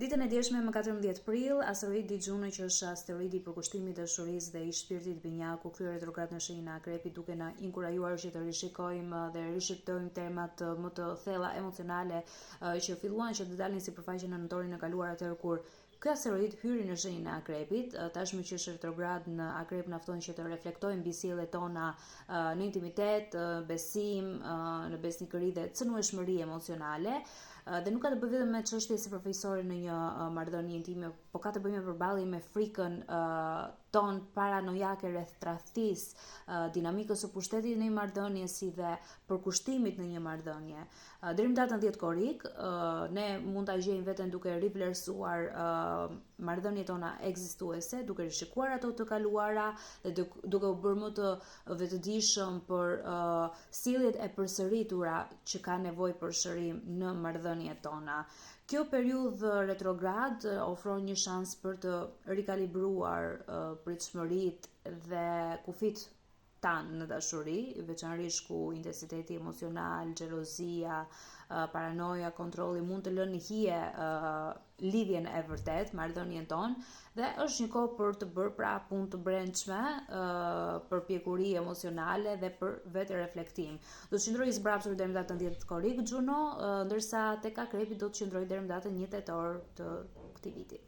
Ditën e djeshme më 14 prill, asteroidi Juno, që është asteroidi i përkushtimit, dashurisë dhe i shpirtit binjaku, kthye retrograd në shenjën e Akrepit, duke na inkurajuar që të rishikojmë dhe rishqiptojmë temat më të thella emocionale që filluan që të dalin sipërfaqe në nëntorin e kaluar, atëherë kur ky asteroid hyri në shenjën e Akrepit. Tashmë që është retrograd në Akrep, na fton që të reflektojmë mbi sjelljet tona në intimitet, besim, në besnikëri dhe cënueshmëri emocionale. Dhe nuk ka të bëjë vetëm me çështje superficisore në një marrëdhënie intime, por ka të bëjë me përballje me frikën ton paranojake rreth tradhtisë, dinamikës së pushtetit në një marrëdhënie si dhe përkushtimit në një marrëdhënie. Deri në datën 10 korrik, ne mund ta gjejmë veten duke rivlerësuar marrëdhëniet tona ekzistuese, duke rishikuar ato të kaluara dhe duke u bërë më të vetëdijshëm për sjelljet e përsëritura që ka nevojë për shërim në marrëdhëniet tona. Kjo periudhë retrograd ofron një shans për të rikalibruar pritshmëritë dhe kufit tanë në dashuri, veçanërisht ku intensiteti emocional, xhelozia, paranoja, kontrolli mund të lënë hije lidhjen e vërtet, marrëdhënien tonë, dhe është një kohë për të bërë pra punë të brendshme, për pjekuri emocionale dhe për vetë reflektim. Do të qëndrojë i zbrapsur deri në datën 10 korrik Juno, ndërsa tek Akrepi do të qëndrojë deri në datën 1 tetor të këtij viti.